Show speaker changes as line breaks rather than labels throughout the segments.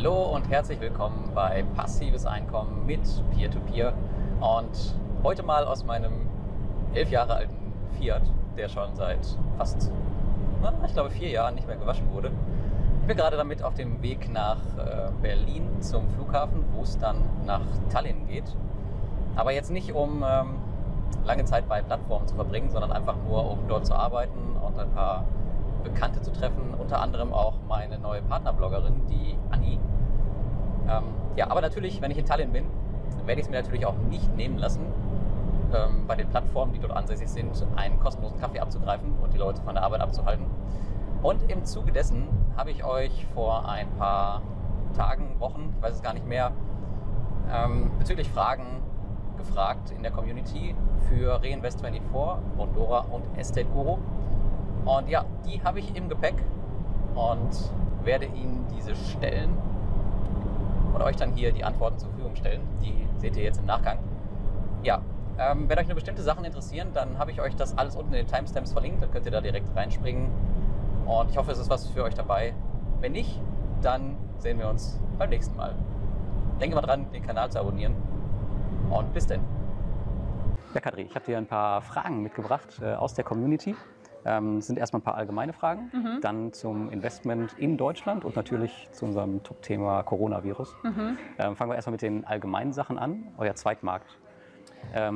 Hallo und herzlich willkommen bei Passives Einkommen mit Peer-to-Peer und heute mal aus meinem 11 Jahre alten Fiat, der schon seit fast, ich glaube 4 Jahren nicht mehr gewaschen wurde. Ich bin gerade damit auf dem Weg nach Berlin zum Flughafen, wo es dann nach Tallinn geht. Aber jetzt nicht um lange Zeit bei Plattformen zu verbringen, sondern einfach nur um dort zu arbeiten und ein paar Bekannte zu treffen, unter anderem auch meine neue Partnerbloggerin, die Anni. Aber natürlich, wenn ich in Tallinn bin, werde ich es mir natürlich auch nicht nehmen lassen, bei den Plattformen, die dort ansässig sind, einen kostenlosen Kaffee abzugreifen und die Leute von der Arbeit abzuhalten. Und im Zuge dessen habe ich euch vor ein paar Tagen, Wochen, ich weiß es gar nicht mehr, bezüglich Fragen gefragt in der Community für Reinvest24, Bondora und Estateguru. Und ja, die habe ich im Gepäck und werde Ihnen diese stellen und euch dann hier die Antworten zur Verfügung stellen. Die seht ihr jetzt im Nachgang. Ja, wenn euch nur bestimmte Sachen interessieren, dann habe ich euch das alles unten in den Timestamps verlinkt. Dann könnt ihr da direkt reinspringen. Und ich hoffe, es ist was für euch dabei. Wenn nicht, dann sehen wir uns beim nächsten Mal. Denke mal dran, den Kanal zu abonnieren. Und bis denn. Ja, Kadri, ich habe dir ein paar Fragen mitgebracht aus der Community. Es sind erstmal ein paar allgemeine Fragen, dann zum Investment in Deutschland und natürlich zu unserem Top-Thema Coronavirus. Fangen wir erstmal mit den allgemeinen Sachen an. Euer Zweitmarkt.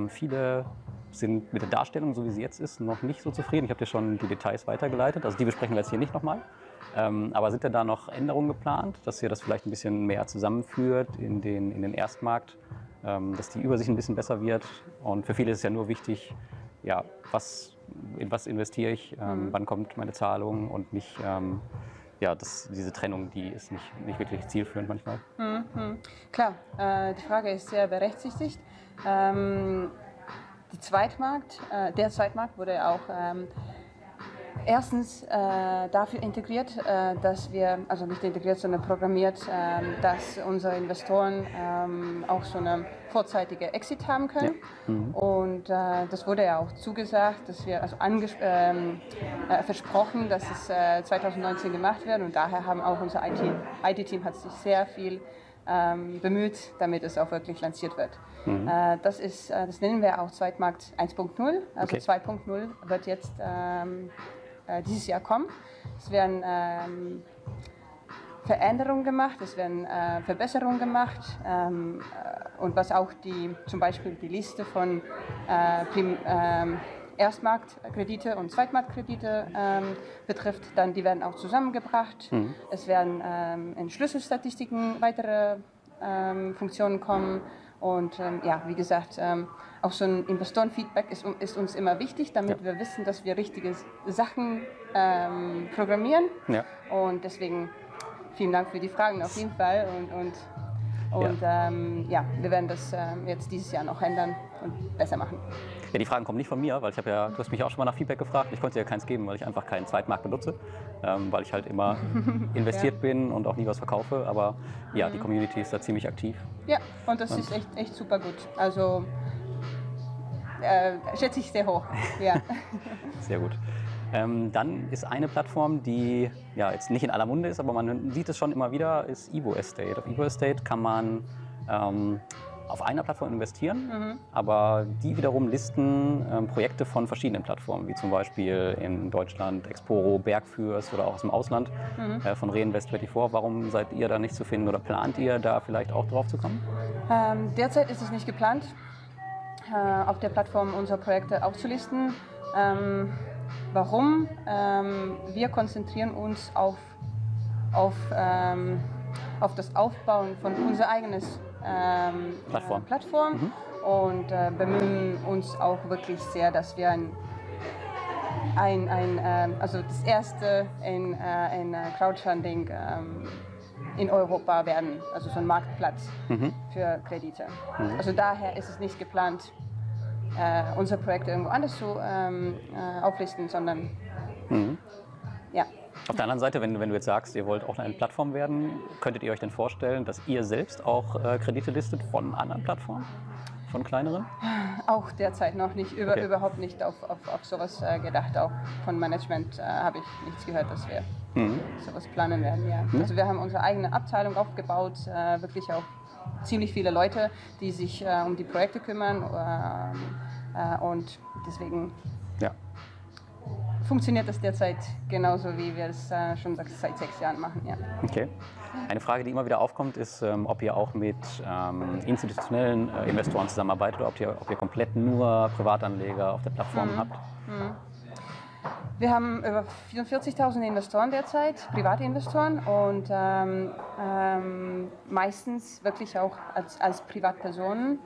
Viele sind mit der Darstellung, so wie sie jetzt ist, noch nicht so zufrieden. Ich habe dir schon die Details weitergeleitet, also die besprechen wir jetzt hier nicht nochmal. Aber sind denn da noch Änderungen geplant, dass ihr das vielleicht ein bisschen mehr zusammenführt in den Erstmarkt, dass die Übersicht ein bisschen besser wird? Und für viele ist es ja nur wichtig, ja, in was investiere ich, wann kommt meine Zahlung und nicht, diese Trennung, die ist nicht wirklich zielführend manchmal.
Klar, die Frage ist sehr berechtigt. Der Zweitmarkt wurde auch erstens dafür integriert, dass wir, also nicht integriert, sondern programmiert, dass unsere Investoren auch so eine vorzeitige Exit haben können. Ja. Und das wurde ja auch zugesagt, dass wir, also versprochen, dass es 2019 gemacht wird. Und daher haben auch unser IT-Team hat sich sehr viel bemüht, damit es auch wirklich lanciert wird. Das nennen wir auch Zweitmarkt 1.0. Also okay. 2.0 wird jetzt dieses Jahr kommen. Es werden Veränderungen gemacht, es werden Verbesserungen gemacht und was auch zum Beispiel die Liste von Erstmarktkredite und Zweitmarktkredite betrifft, dann die werden auch zusammengebracht. Es werden in Schlüsselstatistiken weitere Funktionen kommen. Und wie gesagt, auch so ein Investorenfeedback ist uns immer wichtig, damit wir wissen, dass wir richtige Sachen programmieren. Ja. Und deswegen vielen Dank für die Fragen auf jeden Fall. Wir werden das jetzt dieses Jahr noch ändern und besser machen.
Ja, die Fragen kommen nicht von mir, weil du hast mich auch schon mal nach Feedback gefragt. Ich konnte ja keins geben, weil ich einfach keinen Zweitmarkt benutze, weil ich halt immer investiert bin und auch nie was verkaufe. Aber ja, die Community ist da ziemlich aktiv.
Ja, und das ist echt super gut. Also schätze ich sehr hoch. Ja.
Sehr gut. Dann ist eine Plattform, die jetzt nicht in aller Munde ist, aber man sieht es schon immer wieder, ist EvoEstate. Auf EvoEstate kann man auf einer Plattform investieren, aber die wiederum listen Projekte von verschiedenen Plattformen, wie zum Beispiel in Deutschland Exporo, Bergfürst oder auch aus dem Ausland von Reinvest24. Warum seid ihr da nicht zu finden oder plant ihr da vielleicht auch drauf zu kommen?
Derzeit ist es nicht geplant, auf der Plattform unsere Projekte aufzulisten. Warum? Wir konzentrieren uns auf das Aufbauen von unser eigenes Plattform und bemühen uns auch wirklich sehr, dass wir also das erste in Crowdfunding in Europa werden, also so ein Marktplatz für Kredite. Also daher ist es nicht geplant, unsere Projekte irgendwo anders zu auflisten, sondern ja.
Auf der anderen Seite, wenn du jetzt sagst, ihr wollt auch eine Plattform werden, könntet ihr euch denn vorstellen, dass ihr selbst auch Kredite listet von anderen Plattformen, von kleineren?
Auch derzeit noch nicht, überhaupt nicht auf sowas gedacht. Auch von Management habe ich nichts gehört, dass wir sowas planen werden. Ja. Also wir haben unsere eigene Abteilung aufgebaut, wirklich auch ziemlich viele Leute, die sich um die Projekte kümmern und deswegen funktioniert das derzeit genauso, wie wir es schon seit 6 Jahren machen. Ja.
Okay. Eine Frage, die immer wieder aufkommt, ist, ob ihr auch mit institutionellen Investoren zusammenarbeitet oder ob ihr komplett nur Privatanleger auf der Plattform habt.
Wir haben über 44.000 Investoren derzeit, private Investoren und meistens wirklich auch als Privatpersonen.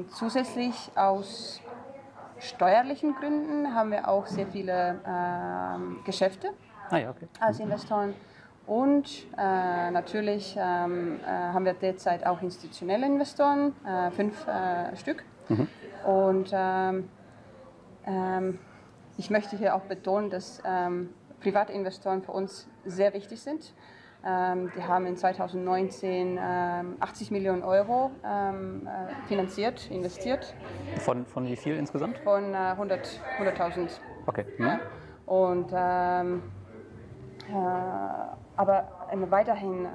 Zusätzlich aus steuerlichen Gründen haben wir auch sehr viele Geschäfte als Investoren. Und natürlich haben wir derzeit auch institutionelle Investoren, 5 Stück. Und ich möchte hier auch betonen, dass private Investoren für uns sehr wichtig sind. Die haben in 2019 80 Millionen Euro investiert. Von
wie viel insgesamt?
Von 100.000.
Okay.
Ja. Und, aber weiterhin,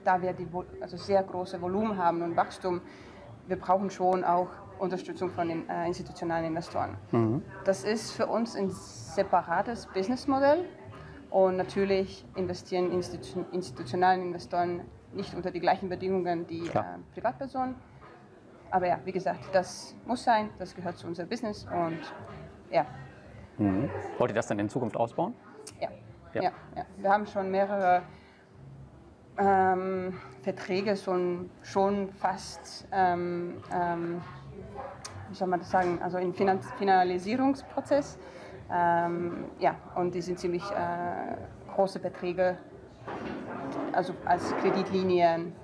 da wir sehr große Volumen haben und Wachstum, wir brauchen schon auch Unterstützung von den institutionellen Investoren. Das ist für uns ein separates Businessmodell. Und natürlich investieren institutionelle Investoren nicht unter die gleichen Bedingungen wie Privatpersonen. Aber ja, wie gesagt, das muss sein, das gehört zu unserem Business und ja.
Wollt ihr das dann in Zukunft ausbauen?
Ja. Wir haben schon mehrere Verträge, schon fast, wie soll man das sagen, also im Finalisierungsprozess. Und die sind ziemlich große Beträge, also als Kreditlinien,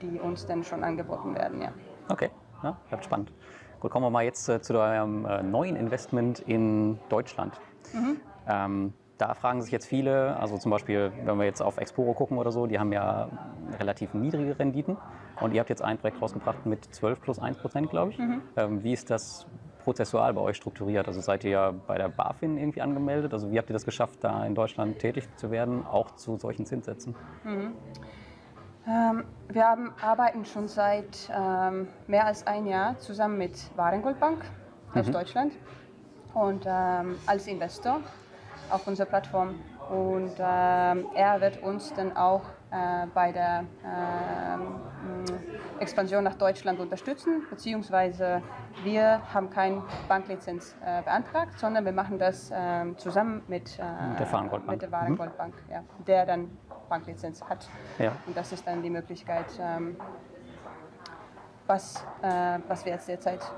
die uns dann schon angeboten werden. Ja.
Okay, ja, bleibt spannend. Gut, kommen wir mal jetzt zu eurem neuen Investment in Deutschland. Da fragen sich jetzt viele, also zum Beispiel, wenn wir jetzt auf Exporo gucken oder so, die haben ja relativ niedrige Renditen und ihr habt jetzt ein Projekt rausgebracht mit 12 plus 1%, glaube ich. Wie ist das prozessual bei euch strukturiert? Also seid ihr ja bei der BaFin irgendwie angemeldet? Also wie habt ihr das geschafft, da in Deutschland tätig zu werden, auch zu solchen Zinssätzen?
Wir arbeiten schon seit mehr als 1 Jahr zusammen mit Warengoldbank aus Deutschland und als Investor auf unserer Plattform. Und er wird uns dann auch bei der Expansion nach Deutschland unterstützen, beziehungsweise wir haben keine Banklizenz beantragt, sondern wir machen das zusammen mit der Warengoldbank, der dann Banklizenz hat. Ja. Und das ist dann die Möglichkeit, was wir jetzt derzeit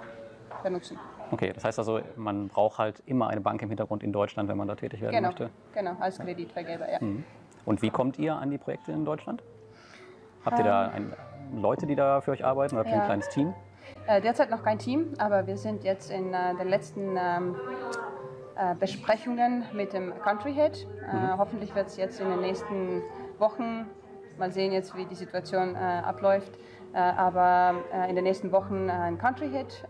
benutzen.
Okay, das heißt also, man braucht halt immer eine Bank im Hintergrund in Deutschland, wenn man da tätig werden möchte?
Genau, als Kreditvergeber, ja.
Und wie kommt ihr an die Projekte in Deutschland? Habt ihr da Leute, die da für euch arbeiten, oder habt ihr ein kleines Team?
Derzeit noch kein Team, aber wir sind jetzt in den letzten Besprechungen mit dem Country Head. Hoffentlich wird es jetzt in den nächsten Wochen, mal sehen jetzt, wie die Situation abläuft, aber in den nächsten Wochen einen Country Head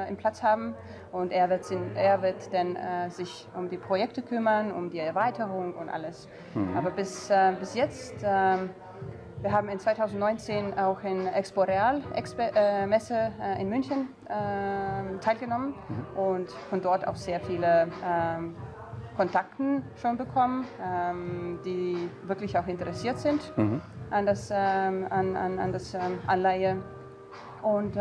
im Platz haben und er wird dann sich um die Projekte kümmern, um die Erweiterung und alles. Aber bis jetzt, wir haben in 2019 auch in Expo Real Messe in München teilgenommen und von dort auch sehr viele Kontakten schon bekommen, die wirklich auch interessiert sind an das Anleihe. Und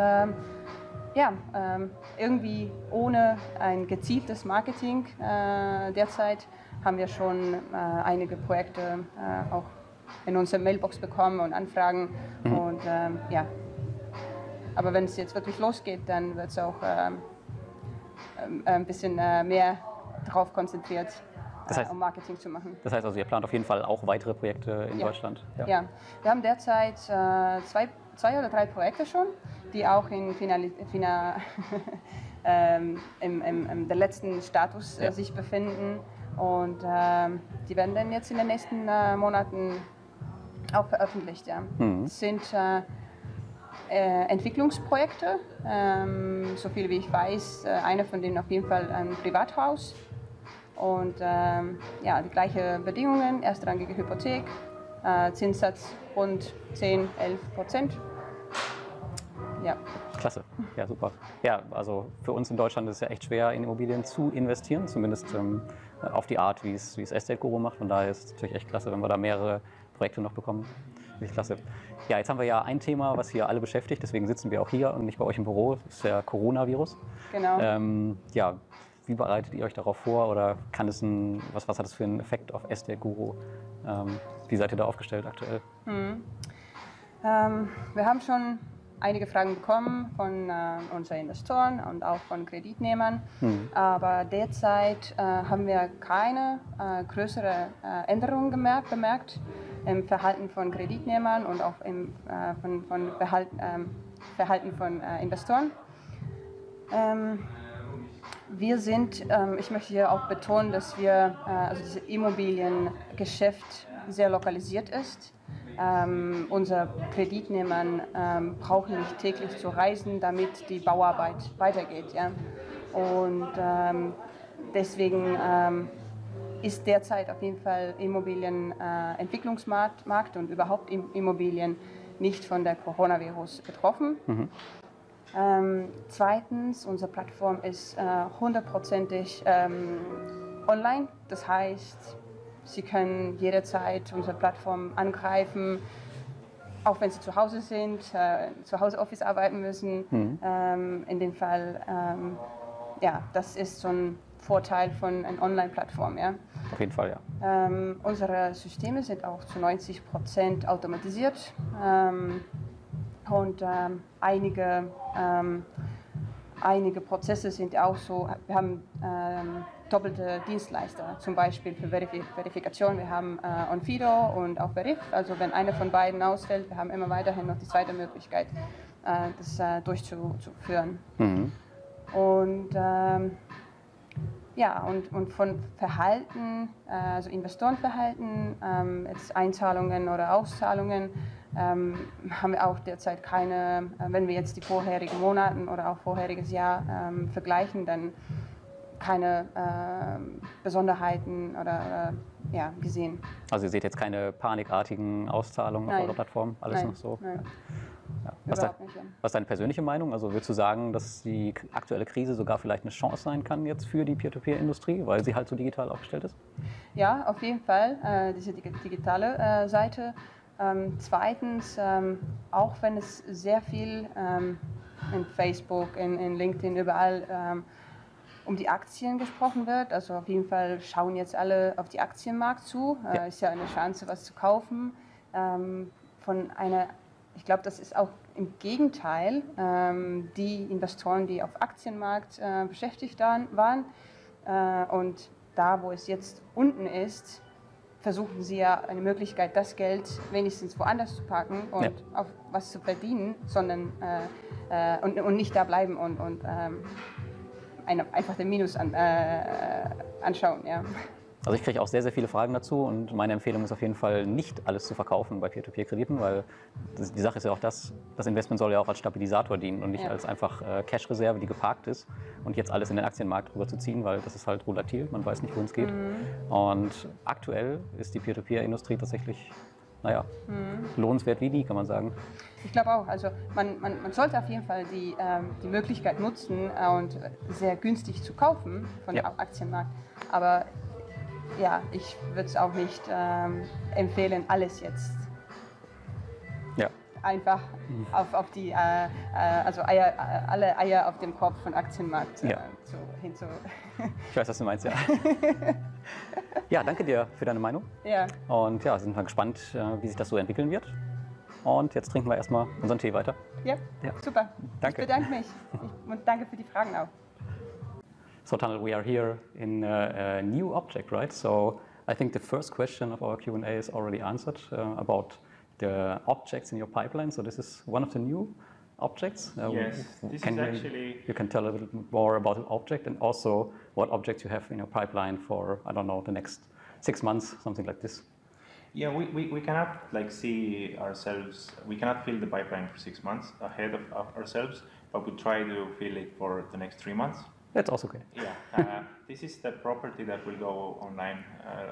irgendwie ohne ein gezieltes Marketing derzeit haben wir schon einige Projekte auch in unsere Mailbox bekommen und Anfragen. Und aber wenn es jetzt wirklich losgeht, dann wird es auch ein bisschen mehr darauf konzentriert, um Marketing zu machen.
Das heißt also, ihr plant auf jeden Fall auch weitere Projekte in Deutschland?
Ja, wir haben derzeit 2 oder 3 Projekte schon, die auch im der letzten Status sich befinden. Und die werden dann jetzt in den nächsten Monaten auch veröffentlicht. Ja. Das sind Entwicklungsprojekte, so viel wie ich weiß, einer von denen auf jeden Fall ein Privathaus. Und ja, die gleichen Bedingungen, erstrangige Hypothek, Zinssatz rund 10–11%. Ja.
Klasse, ja super. Ja, also für uns in Deutschland ist es ja echt schwer, in Immobilien zu investieren, zumindest auf die Art, wie es Estateguru macht. Von daher ist es natürlich echt klasse, wenn wir da mehrere Projekte noch bekommen. Wirklich klasse. Ja, jetzt haben wir ja ein Thema, was hier alle beschäftigt, deswegen sitzen wir auch hier und nicht bei euch im Büro. Das ist der Coronavirus.
Genau.
Ja, wie bereitet ihr euch darauf vor oder kann es was hat es für einen Effekt auf Estateguru? Wie seid ihr da aufgestellt aktuell?
Wir haben schon einige Fragen bekommen von unseren Investoren und auch von Kreditnehmern, aber derzeit haben wir keine größere Änderungen bemerkt im Verhalten von Kreditnehmern und auch im Verhalten von Investoren. Ich möchte hier auch betonen, dass also dieses Immobiliengeschäft sehr lokalisiert ist. Unser Kreditnehmer brauchen nicht täglich zu reisen, damit die Bauarbeit weitergeht. Ja? Und deswegen ist derzeit auf jeden Fall Immobilienentwicklungsmarkt und überhaupt Immobilien nicht von der Coronavirus betroffen. Zweitens, unsere Plattform ist 100%ig online. Das heißt, Sie können jederzeit unsere Plattform angreifen, auch wenn Sie zu Hause sind, zu Hause Office arbeiten müssen. In dem Fall, ja, das ist so ein Vorteil von einer Online-Plattform. Ja.
Auf jeden Fall, ja.
Unsere Systeme sind auch zu 90% automatisiert und einige Prozesse sind auch so. Wir haben doppelte Dienstleister, zum Beispiel für Verifikation. Wir haben Onfido und auch Verif. Also wenn einer von beiden ausfällt, wir haben immer weiterhin noch die zweite Möglichkeit, das durchzuführen. Und ja, und von Verhalten, also Investorenverhalten, jetzt Einzahlungen oder Auszahlungen, haben wir auch derzeit keine, wenn wir jetzt die vorherigen Monaten oder auch vorheriges Jahr vergleichen, dann keine Besonderheiten oder ja, gesehen.
Also ihr seht jetzt keine panikartigen Auszahlungen auf eurer Plattform? Alles noch so?
Nein.
Ja. Was ist deine persönliche Meinung? Also würdest du sagen, dass die aktuelle Krise sogar vielleicht eine Chance sein kann jetzt für die P2P-Industrie, weil sie halt so digital aufgestellt ist?
Ja, auf jeden Fall, diese digitale Seite. Zweitens, auch wenn es sehr viel in Facebook, in LinkedIn, überall um die Aktien gesprochen wird, also auf jeden Fall schauen jetzt alle auf die Aktienmarkt zu, ist ja eine Chance, was zu kaufen. Ich glaube, das ist auch im Gegenteil, die Investoren, die auf Aktienmarkt beschäftigt waren und da, wo es jetzt unten ist, versuchen sie ja eine Möglichkeit, das Geld wenigstens woanders zu packen und auf was zu verdienen, sondern und nicht da bleiben und einfach den Minus anschauen. Ja.
Also ich kriege auch sehr, sehr viele Fragen dazu und meine Empfehlung ist auf jeden Fall nicht alles zu verkaufen bei P2P-Krediten, weil die Sache ist ja auch das Investment soll ja auch als Stabilisator dienen und nicht als einfach Cash-Reserve, die geparkt ist und jetzt alles in den Aktienmarkt rüberzuziehen, weil das ist halt volatil, man weiß nicht, wohin es geht. Und aktuell ist die P2P-Industrie tatsächlich, lohnenswert wie nie, kann man sagen.
Ich glaube auch, also man sollte auf jeden Fall die Möglichkeit nutzen und sehr günstig zu kaufen von dem Aktienmarkt, aber ja, ich würde es auch nicht empfehlen, alles jetzt einfach auf die, also alle Eier auf dem Kopf von Aktienmarkt hinzu.
Ich weiß, was du meinst, ja. Ja, danke dir für deine Meinung.
Ja.
Und ja, sind wir gespannt, wie sich das so entwickeln wird. Und jetzt trinken wir erstmal unseren Tee weiter.
Ja, super.
Danke.
Ich bedanke mich und danke für die Fragen auch.
So Tanel, we are here in a new object, right? So I think the first question of our Q&A is already answered about the objects in your pipeline. So this is one of the new objects.
Yes, this is actually...
You can tell a little bit more about the object and also what objects you have in your pipeline for, I don't know, the next 6 months, something like this.
Yeah, we cannot see ourselves, we cannot fill the pipeline for 6 months ahead of ourselves, but we try to fill it for the next 3 months.
That's also okay.
Yeah, this is the property that will go online,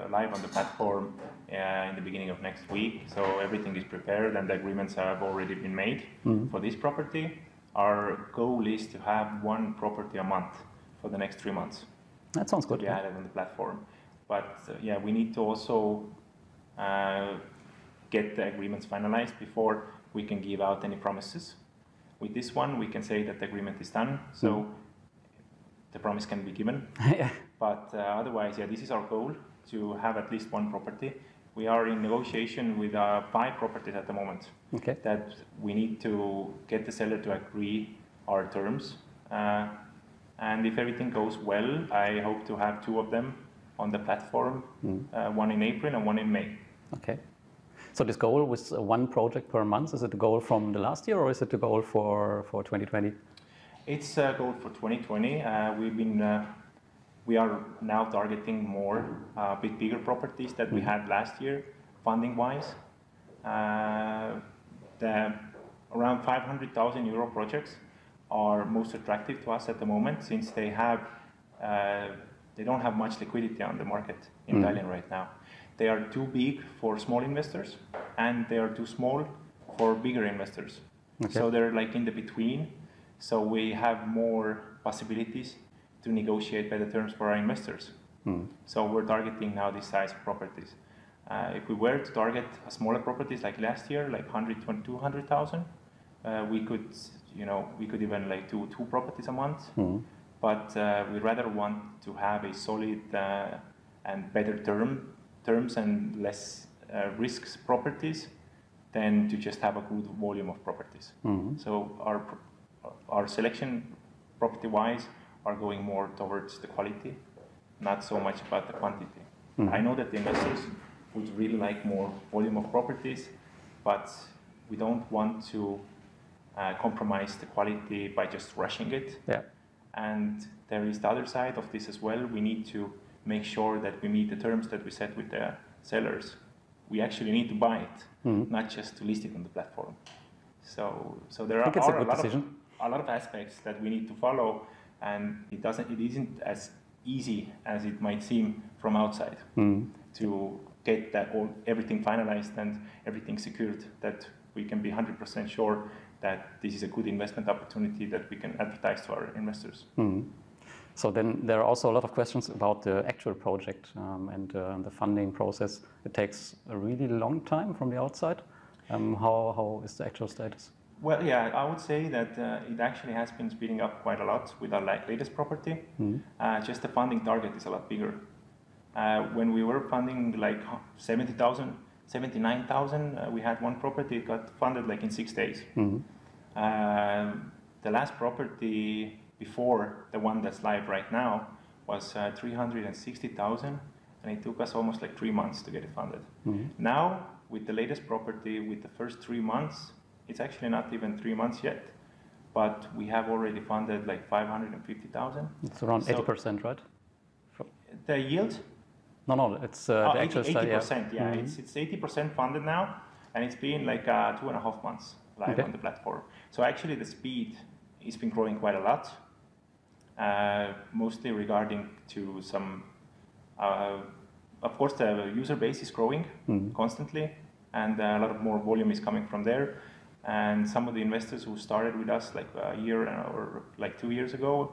live on the platform in the beginning of next week. So everything is prepared and the agreements have already been made for this property. Our goal is to have one property a month for the next 3 months.
That sounds good.
To be added on the platform. But yeah, we need to also get the agreements finalized before we can give out any promises. With this one, we can say that the agreement is done, so the promise can be given.
Yeah.
But otherwise, yeah, this is our goal, to have at least one property. We are in negotiation with 5 properties at the moment.
Okay.
That we need to get the seller to agree our terms. And if everything goes well, I hope to have 2 of them on the platform, one in April and one in May.
Okay. So this goal was one project per month. Is it the goal from the last year or is it the goal for 2020?
It's a goal for 2020. We are now targeting more, bit bigger properties that we had last year, funding-wise. The around 500,000 euro projects are most attractive to us at the moment, since they don't have much liquidity on the market in Tallinn right now. They are too big for small investors, and they are too small for bigger investors. Okay. So they're like in the between. So we have more possibilities to negotiate better terms for our investors. So we're targeting now this size of properties. If we were to target smaller properties like last year, like 100,000 to 200,000, we could even like do 2 properties a month. But we rather want to have a solid and better terms and less risks properties than to just have a good volume of properties. So our selection property-wise are going more towards the quality, not so much about the quantity. I know that the investors would really like more volume of properties, but we don't want to compromise the quality by just rushing it. Yeah. And there is the other side of this as well. We need to make sure that we meet the terms that we set with the sellers. We actually need to buy it, not just to list it on the platform. So there are a lot of aspects that we need to follow, and it isn't as easy as it might seem from outside to get everything finalized and everything secured, that we can be 100% sure that this is a good investment opportunity that we can advertise to our investors. So then there are also a lot of questions about the actual project and the funding process. It takes a really long time from the outside. How is the actual status? Well, yeah, I would say that it actually has been speeding up quite a lot with our latest property. Just the funding target is a lot bigger. When we were funding like 70,000, 79,000, we had one property, it got funded like in 6 days. The last property before the one that's live right now was 360,000, and it took us almost like 3 months to get it funded. Now, with the latest property, with the first 3 months, it's actually not even 3 months yet, but we have already funded like 550,000.
It's around 80%, right?
The yield?
No, it's the actual
80%, yeah. It's 80% funded now, and it's been like 2.5 months live on the platform. So actually the speed has been growing quite a lot, mostly regarding to some, of course the user base is growing constantly, and a lot of more volume is coming from there. And some of the investors who started with us like a year or like 2 years ago,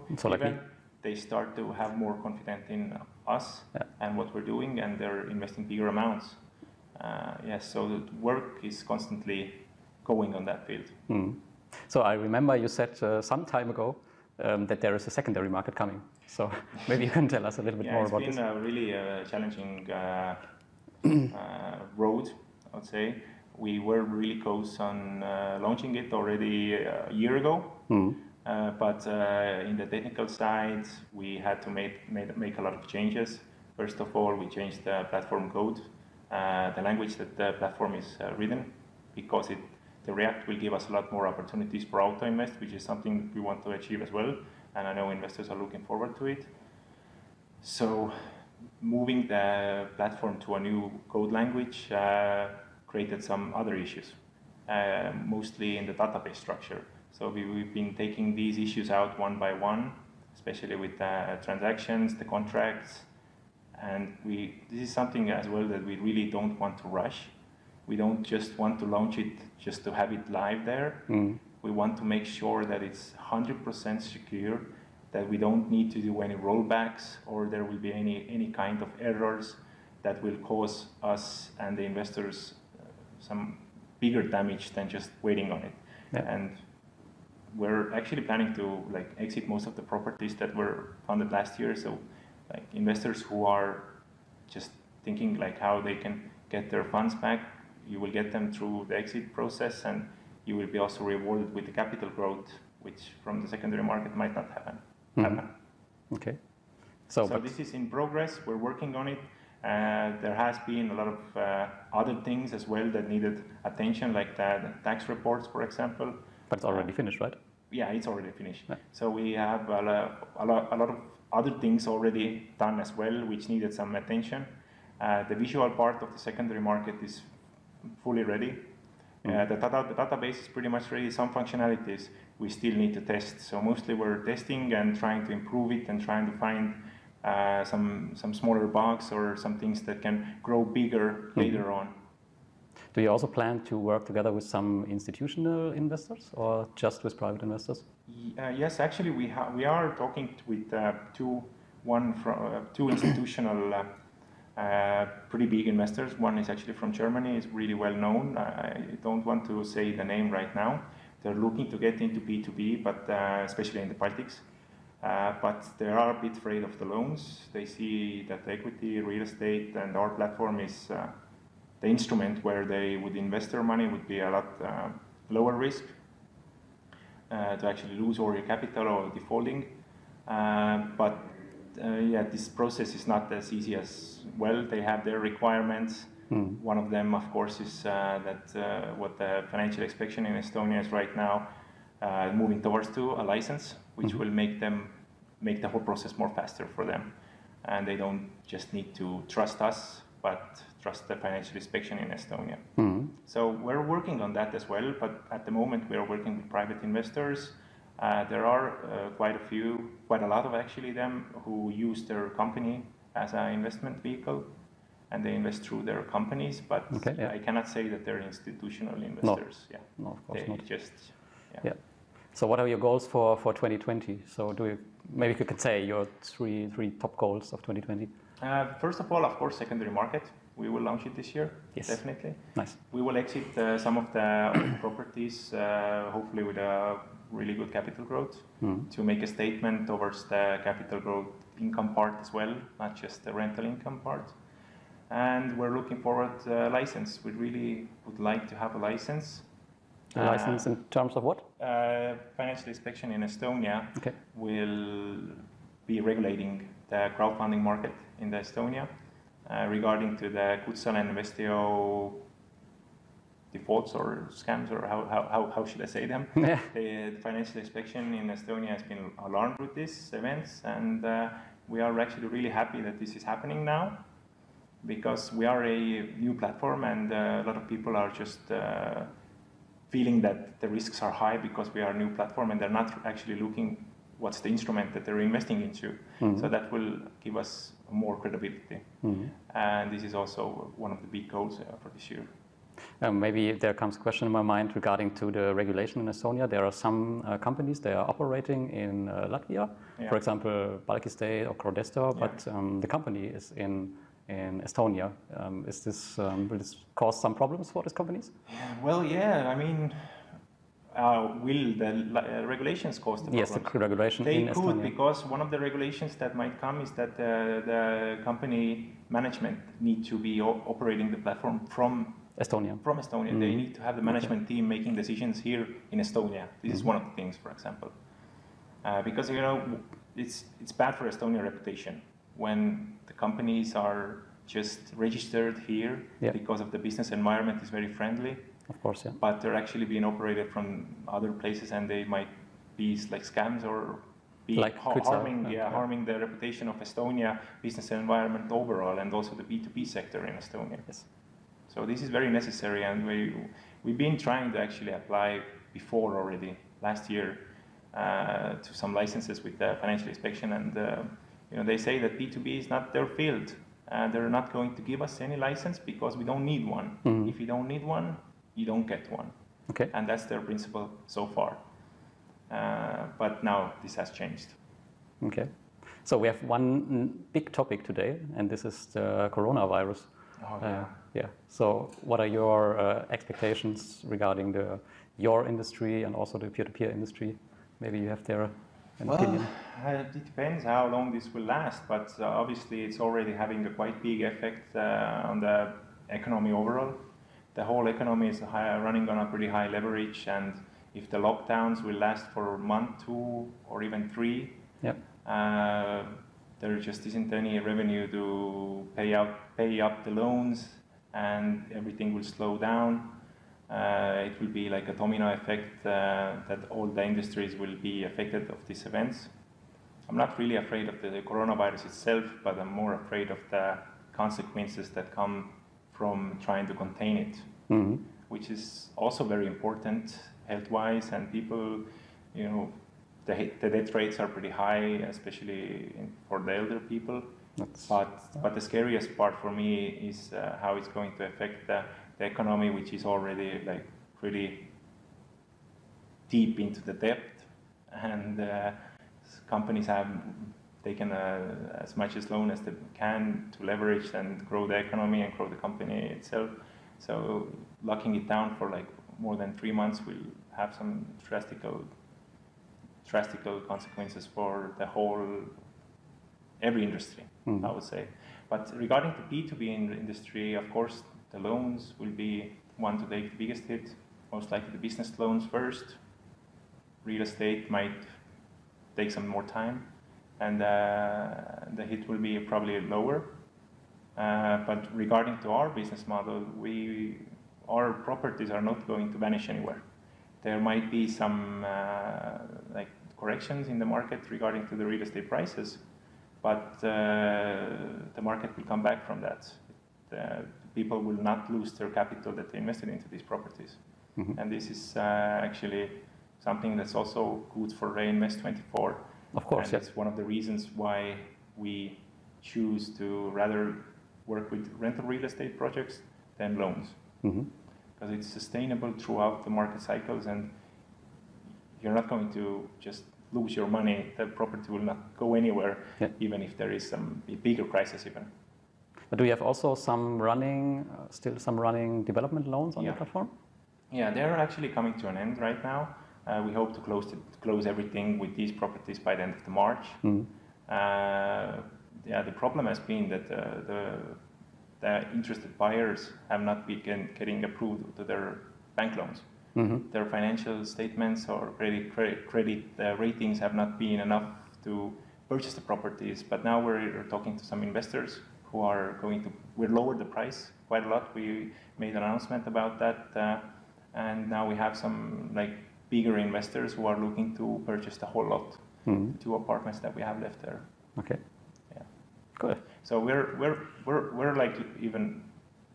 they start to have more confidence in us and what we're doing, and they're investing bigger amounts. Yes, so the work is constantly going on that field.
So I remember you said some time ago that there is a secondary market coming. So maybe you can tell us a little bit more about this.
It's been a really challenging road, I would say. We were really close on launching it already a year ago. But in the technical side, we had to make a lot of changes. First of all, we changed the platform code, the language that the platform is written, because the React will give us a lot more opportunities for auto invest, which is something we want to achieve as well. And I know investors are looking forward to it. So moving the platform to a new code language created some other issues, mostly in the database structure. So we've been taking these issues out one by one especially with transactions, the contracts. And this is something as well that we really don't want to rush. We don't just want to launch it just to have it live there. We want to make sure that it's 100% secure, that we don't need to do any rollbacks or there will be any kind of errors that will cause us and the investors some bigger damage than just waiting on it. Yeah. And we're actually planning to exit most of the properties that were funded last year. So investors who are just thinking how they can get their funds back, you will get them through the exit process, and you will be also rewarded with the capital growth, which from the secondary market might not happen.
Okay.
So this is in progress. We're working on it. There has been a lot of other things as well that needed attention, like the tax reports, for example.
But it's already finished, right?
Yeah, it's already finished. Yeah. So we have a lot of other things already done as well, which needed some attention. The visual part of the secondary market is fully ready. The database is pretty much ready. Some functionalities we still need to test. So mostly we're testing and trying to improve it and trying to find some smaller bugs or some things that can grow bigger later on.
Do you also plan to work together with some institutional investors or just with private investors?
Yes, actually we are talking with two institutional pretty big investors. One is actually from Germany, is really well known. I don't want to say the name right now. They're looking to get into P2P, but especially in the Baltics. But they are a bit afraid of the loans. They see that equity, real estate, and our platform is the instrument where they would invest their money would be a lot lower risk to actually lose all your capital or defaulting. But yeah, this process is not as easy as well. They have their requirements. One of them, of course, is that what the financial inspection in Estonia is right now moving towards to a license, which will make the whole process more faster for them. And they don't just need to trust us, but trust the financial inspection in Estonia. So we're working on that as well, but at the moment we are working with private investors. There are quite a lot of actually them who use their company as an investment vehicle, and they invest through their companies, but I cannot say that they're institutional investors.
No, of course not.
Yeah.
So what are your goals for 2020? So maybe you could say your three top goals of 2020?
First of all, of course, secondary market. We will launch it this year, definitely.
Nice.
We will exit some of the old properties, hopefully with a really good capital growth, to make a statement towards the capital growth income part as well, not just the rental income part. And we're looking forward to a license. We really would like to have a license.
A license in terms of what?
Financial inspection in Estonia will be regulating the crowdfunding market in the Estonia regarding to the Kutsal and Investio defaults or scams, or how should I say them? The financial inspection in Estonia has been alarmed with these events, and we are actually really happy that this is happening now, because we are a new platform and a lot of people are just feeling that the risks are high because we are a new platform and they're not actually looking what's the instrument that they're investing into. So that will give us more credibility. And this is also one of the big goals for this year.
Maybe there comes a question in my mind regarding to the regulation in Estonia. There are some companies, they are operating in Latvia, for example, euer or Kredite, but the company is in Estonia. Will this cause some problems for these companies?
Well, yeah, I mean, will the regulations cause the problems?
Yes, the regulation in Estonia. They could,
because one of the regulations that might come is that the company management need to be operating the platform from
Estonia.
They need to have the management team making decisions here in Estonia. This is one of the things, for example. Because, it's bad for Estonia's reputation when the companies are just registered here because of the business environment is very friendly.
Of course,
but they're actually being operated from other places, and they might be like scams or be harming the reputation of Estonia business environment overall, and also the P2P sector in Estonia.
Yes.
So this is very necessary, and we've been trying to actually apply before already last year, to some licenses with the financial inspection, and they say that P2B is not their field. They're not going to give us any license because we don't need one. If you don't need one, you don't get one.
Okay.
And that's their principle so far. But now this has changed.
Okay. So we have one big topic today, and this is the coronavirus.
Oh, yeah.
Yeah. So what are your expectations regarding your industry and also the peer-to-peer industry? Maybe you have there an opinion.
It depends how long this will last, but obviously it's already having a quite big effect on the economy overall. The whole economy is running on a pretty high leverage, and if the lockdowns will last for a month, 2, or even 3,
yep.
There just isn't any revenue to pay up the loans, and everything will slow down. It will be like a domino effect that all the industries will be affected of these events. I'm not really afraid of the coronavirus itself, but I'm more afraid of the consequences that come from trying to contain it, which is also very important health-wise, and people, the death rates are pretty high, especially for the elder people. But the scariest part for me is how it's going to affect the economy, which is already like pretty deep into the debt, and companies have taken as much as loan as they can to leverage and grow the economy and grow the company itself. So locking it down for like more than 3 months will have some drastic consequences for every industry, I would say. But regarding the P2B industry, of course, the loans will be one to take the biggest hit, most likely the business loans first. Real estate might take some more time, and the hit will be probably lower. But regarding to our business model, our properties are not going to vanish anywhere. There might be some corrections in the market regarding to the real estate prices, but the market will come back from that. People will not lose their capital that they invested into these properties. And this is actually something that's also good for Reinvest24.
Of course,
and it's one of the reasons why we choose to rather work with rental real estate projects than loans. Because it's sustainable throughout the market cycles, and you're not going to just lose your money. The property will not go anywhere, even if there is some bigger crisis even.
But do you have also still some running development loans on the platform?
Yeah, they're actually coming to an end right now. We hope to close everything with these properties by the end of March. The problem has been that the interested buyers have not been getting approved to their bank loans. Their financial statements or credit ratings have not been enough to purchase the properties. But now we're talking to some investors who are we lowered the price quite a lot. We made an announcement about that, and now we have some bigger investors who are looking to purchase the whole lot, 2 apartments that we have left there.
Okay.
Yeah.
Good.
So we're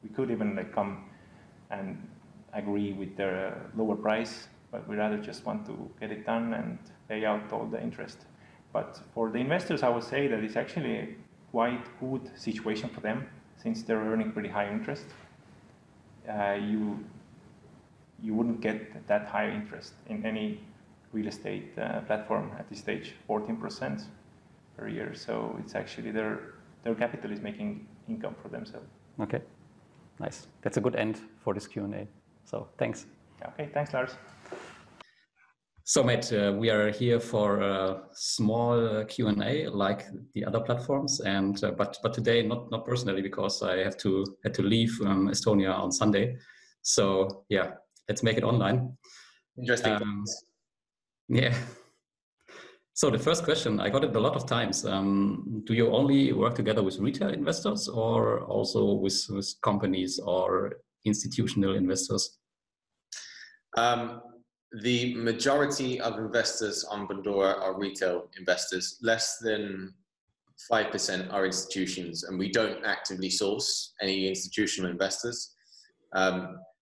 we could even come and agree with the lower price, but we rather just want to get it done and pay out all the interest. But for the investors, I would say that it's actually quite good situation for them, since they're earning pretty high interest. You wouldn't get that high interest in any real estate platform at this stage, 14% per year. So it's actually their capital is making income for themselves.
Okay, nice. That's a good end for this Q&A. So thanks.
Okay, thanks, Lars.
So, Matt, we are here for a small Q&A like the other platforms, and but today not personally, because I had to leave Estonia on Sunday. So yeah, let's make it online.
Interesting.
Yeah. So the first question, I got it a lot of times. Do you only work together with retail investors, or also with companies or institutional investors?
The majority of investors on Bondora are retail investors. Less than 5% are institutions, and we don't actively source any institutional investors,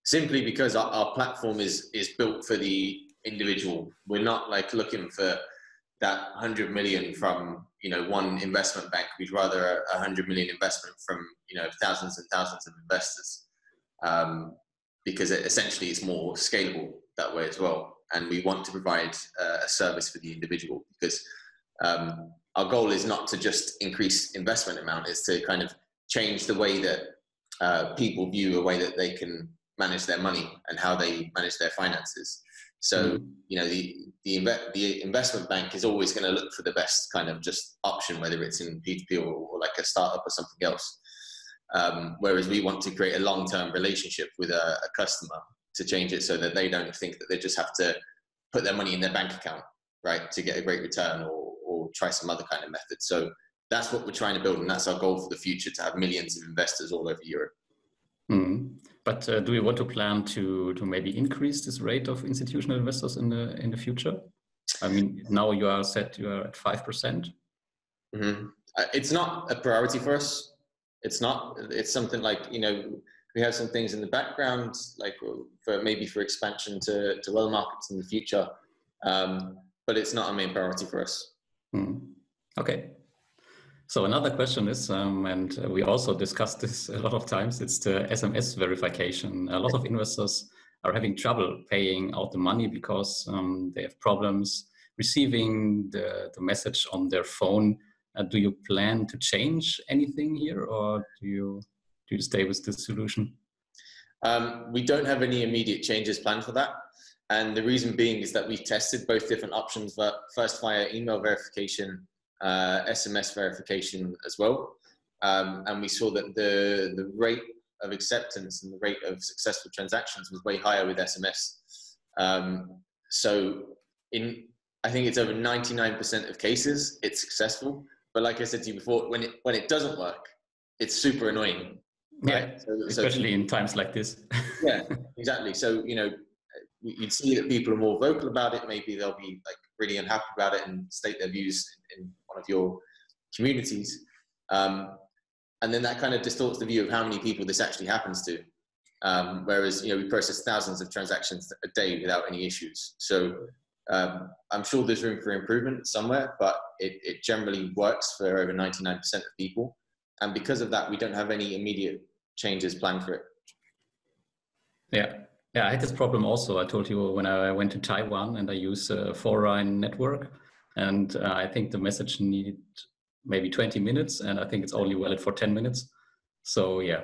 simply because our platform is built for the individual. We're not like looking for that 100 million from, you know, one investment bank. We'd rather 100 million investment from, you know, thousands and thousands of investors, because essentially it's more scalable that way as well. And we want to provide a service for the individual, because our goal is not to just increase investment amount, it's to kind of change the way that people view a way that they can manage their money and how they manage their finances. So, you know, the investment bank is always going to look for the best kind of just option, whether it's in P2P or like a startup or something else. Whereas we want to create a long-term relationship with a customer to change it so that they don't think that they just have to put their money in their bank account, right, to get a great return, or try some other kind of method. So that's what we're trying to build, and that's our goal for the future, to have millions of investors all over Europe.
But do we want to plan to maybe increase this rate of institutional investors in the future? I mean, now you are at 5%.
It's not a priority for us. It's not. It's something like, you know, we have some things in the background, like for expansion to well markets in the future, but it's not a main priority for us.
Okay. So another question is, and we also discussed this a lot of times, it's the SMS verification. A lot of investors are having trouble paying out the money because they have problems receiving the message on their phone. Do you plan to change anything here, or do you stay with this solution?
We don't have any immediate changes planned for that. And the reason being is that we've tested both different options, but first via email verification, SMS verification as well. And we saw that the rate of acceptance and the rate of successful transactions was way higher with SMS. So I think it's over 99% of cases, it's successful. But like I said to you before, when it doesn't work, it's super annoying. Right?
Yeah, especially in times like this.
Yeah, exactly. So, you know, you'd see that people are more vocal about it. Maybe they'll be like really unhappy about it and state their views in one of your communities. And then that kind of distorts the view of how many people this actually happens to. Whereas, you know, we process thousands of transactions a day without any issues. So I'm sure there's room for improvement somewhere, but it generally works for over 99% of people. And because of that, we don't have any immediate changes planned for it.
Yeah, I had this problem also. I told you when I went to Taiwan and I use a foreign network, and I think the message needed maybe 20 minutes, and I think it's only valid for 10 minutes. So yeah,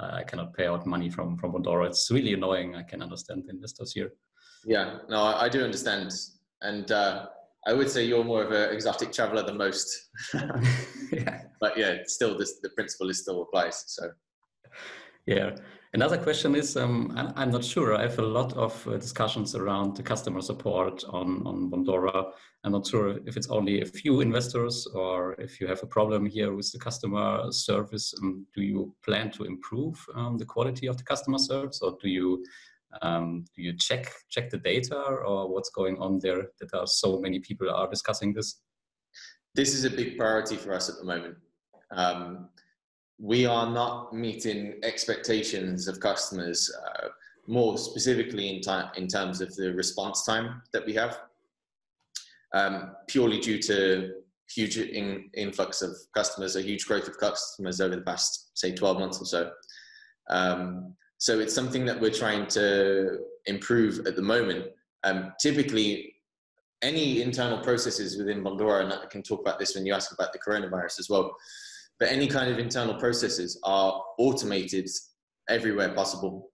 I cannot pay out money from Bondora. It's really annoying. I can understand the investors here.
Yeah, no, I do understand. And I would say you're more of an exotic traveler than most.
Yeah.
But yeah, still the principle still applies. So
yeah. Another question is, I'm not sure. I have a lot of discussions around the customer support on Bondora. I'm not sure if it's only a few investors or if you have a problem here with the customer service. Do you plan to improve the quality of the customer service, or do you check the data, or what's going on there that are so many people are discussing this?
This is a big priority for us at the moment. We are not meeting expectations of customers, more specifically in terms of the response time that we have, purely due to huge influx of customers, a huge growth of customers over the past, say, 12 months or so. So it's something that we're trying to improve at the moment. Typically, any internal processes within Bondora, and I can talk about this when you ask about the coronavirus as well, but any kind of internal processes are automated everywhere possible.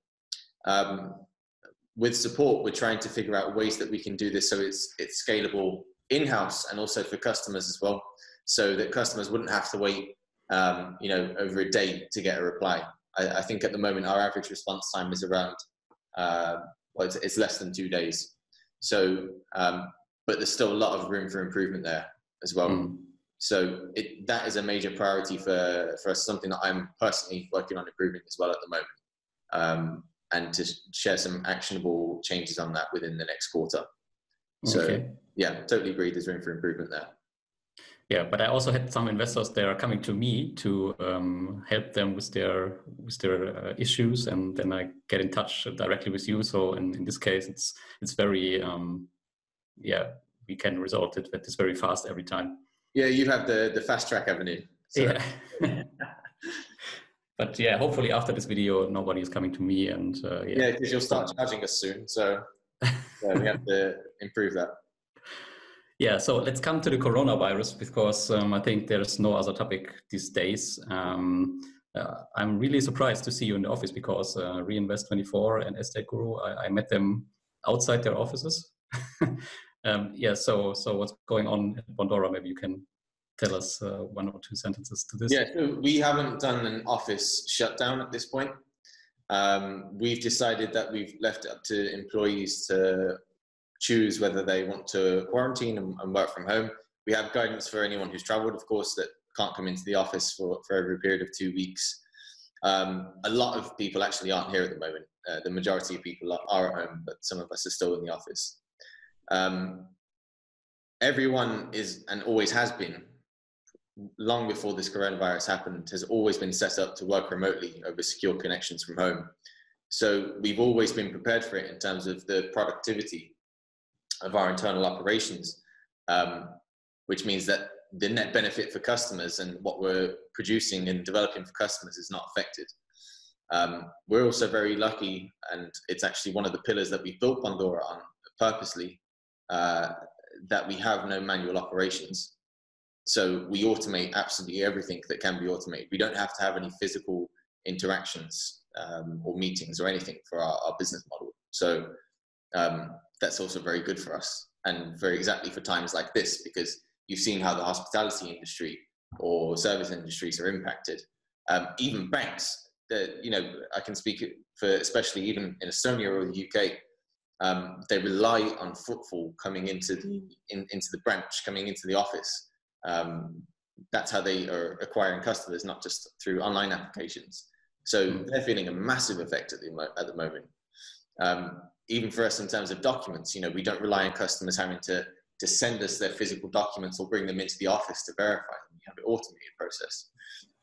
With support, we're trying to figure out ways that we can do this so it's scalable in-house and also for customers as well, so that customers wouldn't have to wait over a day to get a reply. I think at the moment our average response time is around, it's less than 2 days. So, but there's still a lot of room for improvement there as well. So that is a major priority for us, something that I'm personally working on improving as well at the moment, and to share some actionable changes on that within the next quarter. So yeah, totally agree. There's room for improvement there.
Yeah, but I also had some investors that are coming to me to help them with their issues, and then I get in touch directly with you. So in this case, it's very we can resolve it. That is very fast every time.
Yeah, you have the fast track avenue. So.
Yeah. But yeah, hopefully after this video, nobody is coming to me, and
yeah, because you'll start charging us soon. So we have to improve that.
Yeah, so let's come to the coronavirus, because I think there's no other topic these days. I'm really surprised to see you in the office, because Reinvest24 and Estateguru, I met them outside their offices. Yeah, so what's going on at Bondora? Maybe you can tell us one or two sentences to this.
Yeah, so we haven't done an office shutdown at this point. We've decided that we've left it up to employees to choose whether they want to quarantine and work from home. We have guidance for anyone who's traveled, of course, that can't come into the office for over a period of 2 weeks. A lot of people actually aren't here at the moment. The majority of people are at home, but some of us are still in the office. Everyone is, and always has been, long before this coronavirus happened, has always been set up to work remotely over secure connections from home. So we've always been prepared for it in terms of the productivity of our internal operations, which means that the net benefit for customers and what we're producing and developing for customers is not affected. We're also very lucky, and it's actually one of the pillars that we built Bondora on purposely, that we have no manual operations. So we automate absolutely everything that can be automated. We don't have to have any physical interactions or meetings or anything for our business model. So that's also very good for us, and very exactly for times like this, because you've seen how the hospitality industry or service industries are impacted. Even banks, I can speak for, especially even in Estonia or the UK, they rely on footfall coming into the branch, coming into the office. That's how they are acquiring customers, not just through online applications. So they're feeling a massive effect at the moment. Even for us in terms of documents, we don't rely on customers having to send us their physical documents or bring them into the office to verify them. We have an automated process.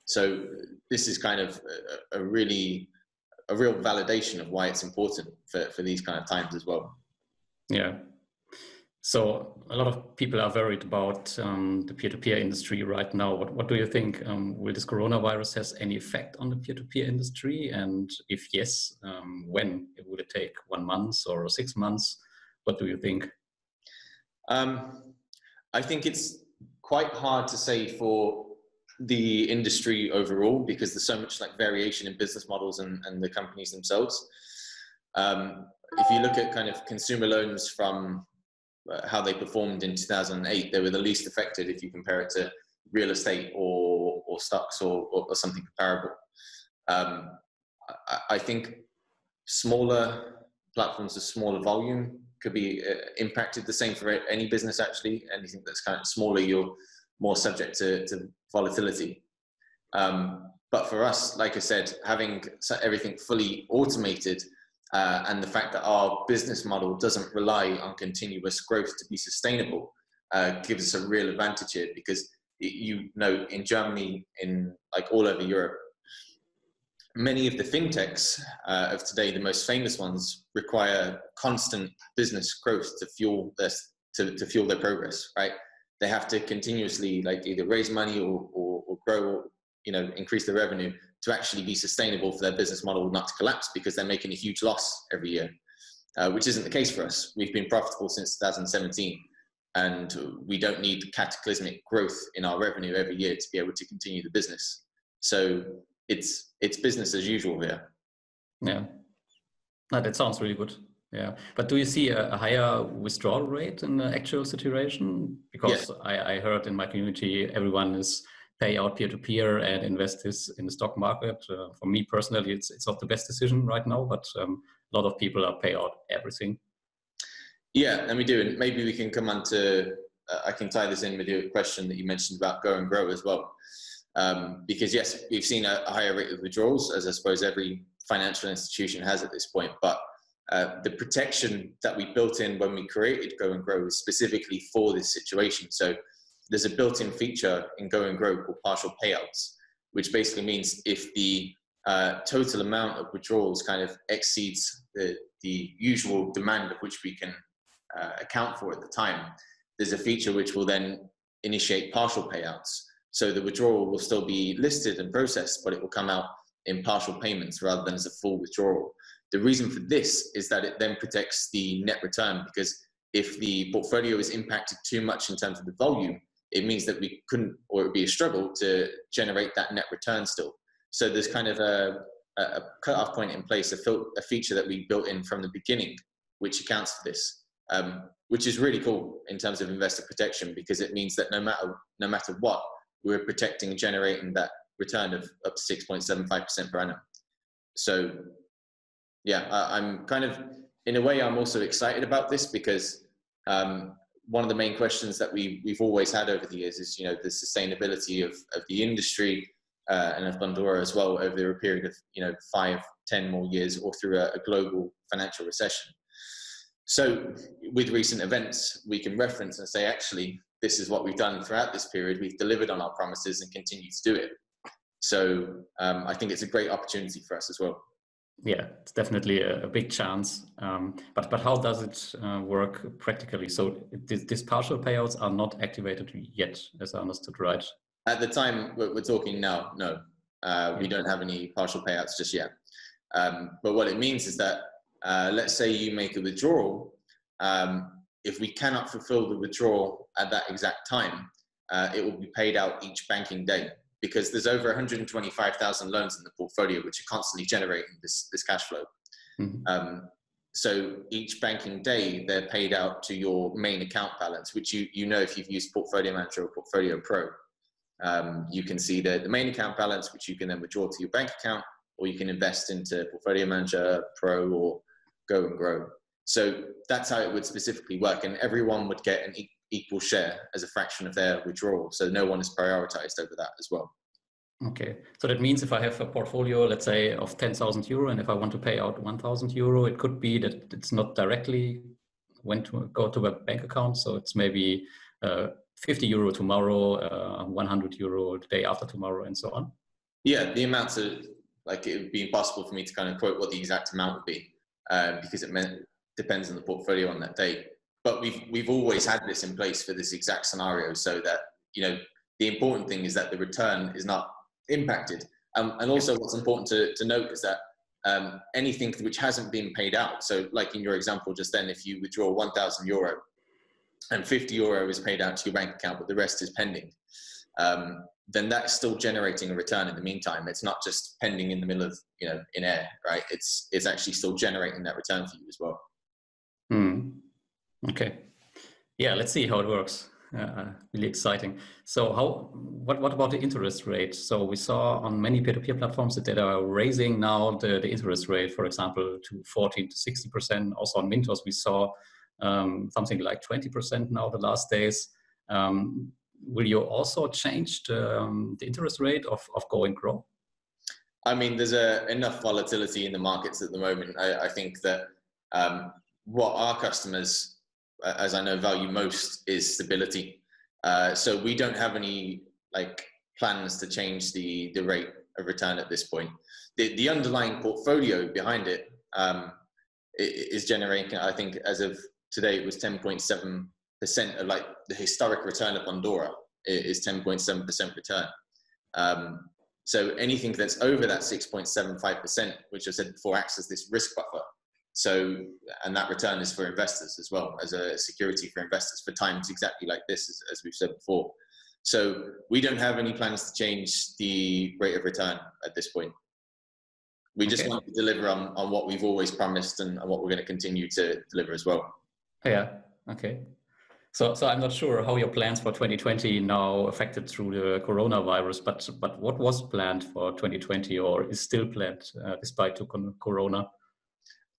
So this is kind of a real validation of why it's important for these kind of times as well.
Yeah. So a lot of people are worried about the peer-to-peer industry right now. What do you think? Will this coronavirus has any effect on the peer-to-peer industry? And if yes, when? Will it take 1 month or 6 months? What do you think?
I think it's quite hard to say for the industry overall, because there's so much variation in business models and the companies themselves. If you look at kind of consumer loans from how they performed in 2008, they were the least affected if you compare it to real estate or stocks or something comparable. I think smaller platforms with smaller volume could be impacted. The same for any business, actually. Anything that's kind of smaller, you're more subject to volatility. But for us, like I said, having everything fully automated, and the fact that our business model doesn't rely on continuous growth to be sustainable gives us a real advantage here, because in Germany, in all over Europe, many of the fintechs of today, the most famous ones, require constant business growth to fuel their progress, right? They have to continuously either raise money or grow, increase their revenue to actually be sustainable for their business model not to collapse, because they're making a huge loss every year, which isn't the case for us. We've been profitable since 2017, and we don't need cataclysmic growth in our revenue every year to be able to continue the business. So it's business as usual here.
Yeah, no, that sounds really good. Yeah, but do you see a higher withdrawal rate in the actual situation? Because yeah. I heard in my community, everyone is pay out peer-to-peer and invest this in the stock market. For me personally, it's not the best decision right now, but a lot of people are pay out everything.
Yeah, and we do. And maybe we can come on to, I can tie this in with your question that you mentioned about go and grow as well. Because yes, we've seen a higher rate of withdrawals, as I suppose every financial institution has at this point. But the protection that we built in when we created Go and Grow was specifically for this situation. So there's a built-in feature in Go and Grow called partial payouts, which basically means if the total amount of withdrawals kind of exceeds the usual demand of which we can account for at the time, there's a feature which will then initiate partial payouts. So the withdrawal will still be listed and processed, but it will come out in partial payments rather than as a full withdrawal. The reason for this is that it then protects the net return, because if the portfolio is impacted too much in terms of the volume, it means that we couldn't, or it would be a struggle to generate that net return still. So there's kind of a cutoff point in place, a feature that we built in from the beginning, which accounts for this, which is really cool in terms of investor protection, because it means that no matter what, we're protecting and generating that return of up to 6.75% per annum. So yeah, I'm kind of, in a way, I'm also excited about this, because one of the main questions that we've always had over the years is, you know, the sustainability of the industry and of Bondora as well over a period of, you know, 5-10 more years, or through a global financial recession. So with recent events, we can reference and say, actually, this is what we've done throughout this period. We've delivered on our promises and continue to do it. So I think it's a great opportunity for us as well.
Yeah, it's definitely a big chance. But how does it work practically? So these partial payouts are not activated yet, as I understood, right?
At the time we're talking now, no. We don't have any partial payouts just yet. But what it means is that, let's say you make a withdrawal. If we cannot fulfill the withdrawal at that exact time, it will be paid out each banking day, because there's over 125,000 loans in the portfolio which are constantly generating this cash flow. Mm-hmm. So each banking day, they're paid out to your main account balance, which you know if you've used Portfolio Manager or Portfolio Pro. You can see the main account balance, which you can then withdraw to your bank account, or you can invest into Portfolio Manager, Pro, or Go and Grow. So that's how it would specifically work, and everyone would get an equal share as a fraction of their withdrawal. So no one is prioritized over that as well.
Okay, so that means if I have a portfolio, let's say, of 10,000 euro, and if I want to pay out 1,000 euro, it could be that it's not directly go to a bank account. So it's maybe 50 euro tomorrow, 100 euro the day after tomorrow, and so on. Yeah,
the amounts are, like, it would be impossible for me to kind of quote what the exact amount would be, because it depends on the portfolio on that day. But we've always had this in place for this exact scenario, so that, you know, the important thing is that the return is not impacted. And also what's important to note is that anything which hasn't been paid out, so like in your example just then, if you withdraw 1,000 euro and 50 euro is paid out to your bank account, but the rest is pending, then that's still generating a return in the meantime. It's not just pending in the middle of, you know, in air, right? It's actually still generating that return for you as well.
Okay. Yeah, let's see how it works. Really exciting. So what about the interest rate? So we saw on many peer-to-peer platforms that they are raising now the interest rate, for example, to 14 to 60%. Also on Mintos, we saw something like 20% now the last days. Will you also change the interest rate of Go and Grow?
I mean, there's enough volatility in the markets at the moment. I think that what our customers, as I know, value most is stability. So we don't have any plans to change the rate of return at this point. The underlying portfolio behind it is generating, I think as of today, it was 10.7% of the historic return of Bondora is 10.7% return. So anything that's over that 6.75%, which I said before, acts as this risk buffer. So, and that return is for investors as well, as a security for investors for times exactly like this, as we've said before. So we don't have any plans to change the rate of return at this point. We just want to deliver on what we've always promised and what we're going to continue to deliver as well.
Yeah, okay. So I'm not sure how your plans for 2020 now affected through the coronavirus, but what was planned for 2020 or is still planned despite corona?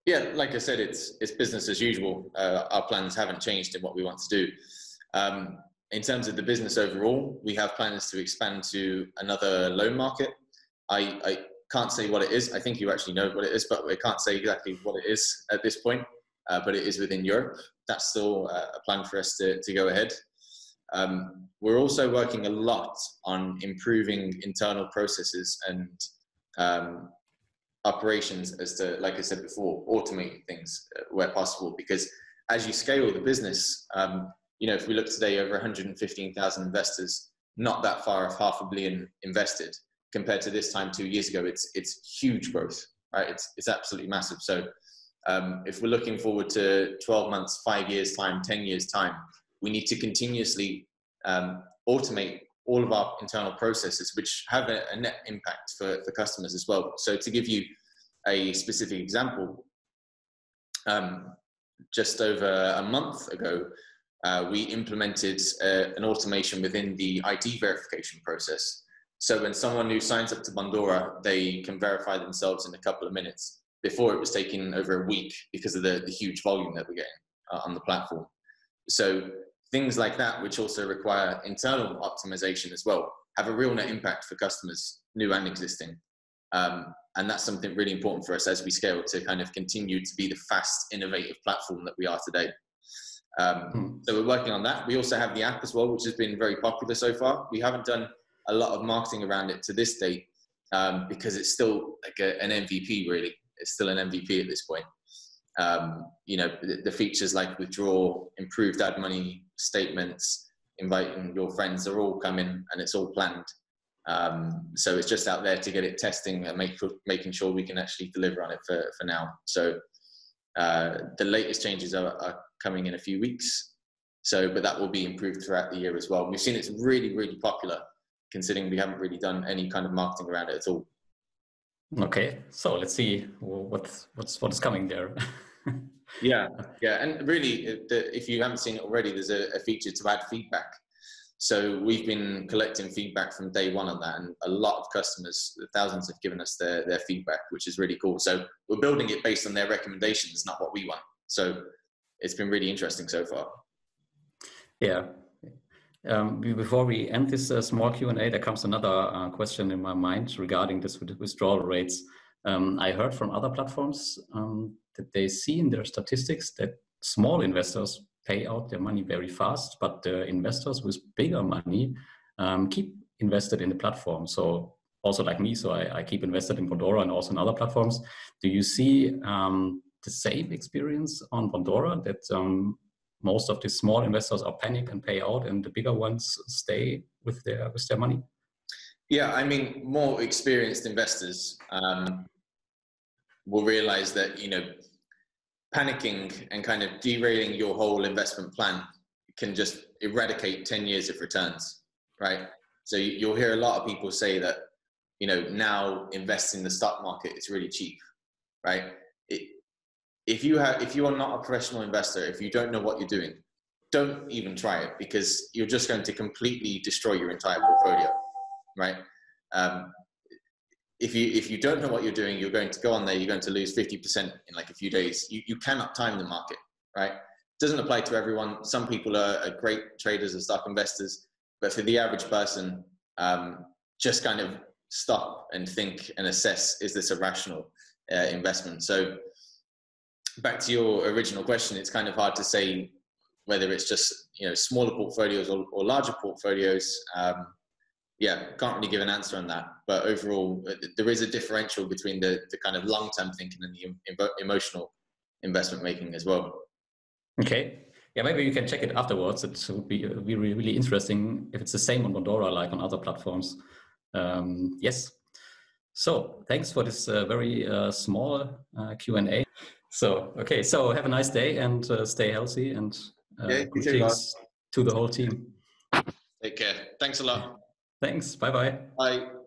Yeah, like I said, it's business as usual. Our plans haven't changed in what we want to do. In terms of the business overall, we have plans to expand to another loan market. I can't say what it is. I think you actually know what it is, but I can't say exactly what it is at this point. But it is within Europe. That's still a plan for us to go ahead. we're also working a lot on improving internal processes and operations, as to, like I said before, automating things where possible. Because as you scale the business, you know, if we look today, over 115,000 investors, not that far off $500 million invested, compared to this time 2 years ago. It's huge growth, right? It's absolutely massive. So if we're looking forward to 12 months, 5 years time, 10 years time, we need to continuously automate all of our internal processes, which have a net impact for customers as well. So to give you a specific example, just over a month ago, we implemented an automation within the ID verification process. So when someone who signs up to Bondora, they can verify themselves in a couple of minutes. Before, it was taking over a week because of the huge volume that we're getting on the platform. So things like that, which also require internal optimization as well, have a real net impact for customers, new and existing. And that's something really important for us as we scale, to kind of continue to be the fast, innovative platform that we are today. So we're working on that. We also have the app as well, which has been very popular so far. We haven't done a lot of marketing around it to this date, because it's still like an MVP, really. It's still an MVP at this point. You know, the features like withdrawal, improved add money statements, inviting your friends are all coming, and it's all planned. So it's just out there to get it testing and making sure we can actually deliver on it for now. So the latest changes are coming in a few weeks. So, but that will be improved throughout the year as well. We've seen it's really, really popular, considering we haven't really done any kind of marketing around it at all.
Okay, so let's see what's coming there.
Yeah, and really, if you haven't seen it already, there's a feature to add feedback. So we've been collecting feedback from day one on that, and a lot of customers, thousands, have given us their feedback, which is really cool. So we're building it based on their recommendations, not what we want. So it's been really interesting so far.
Yeah. Before we end this small Q&A, there comes another question in my mind regarding this withdrawal rates. I heard from other platforms that they see in their statistics that small investors pay out their money very fast, but the investors with bigger money keep invested in the platform. So also like me, so I keep invested in Bondora and also in other platforms. Do you see the same experience on Bondora, that most of the small investors are panic and pay out, and the bigger ones stay with their money?
Yeah, I mean, more experienced investors will realize that, you know, panicking and kind of derailing your whole investment plan can just eradicate 10 years of returns, right? So you'll hear a lot of people say that, you know, now investing in the stock market is really cheap, right? If you are not a professional investor, if you don't know what you're doing, don't even try it, because you're just going to completely destroy your entire portfolio, right? If you don't know what you're doing, you're going to go on there, you're going to lose 50% in like a few days. You cannot time the market, right? It doesn't apply to everyone. Some people are great traders or stock investors, but for the average person, just kind of stop and think and assess, is this a rational investment? So back to your original question, it's kind of hard to say whether it's just, you know, smaller portfolios or larger portfolios. Yeah, can't really give an answer on that. But overall, there is a differential between the kind of long-term thinking and the emotional investment making as well.
Okay. Yeah, maybe you can check it afterwards. It would be really, really interesting if it's the same on Bondora like on other platforms. Yes. So thanks for this very small Q&A. So, okay, so have a nice day and stay healthy, and greetings to the whole team.
Take care. Thanks a lot.
Thanks. Bye-bye.
Bye.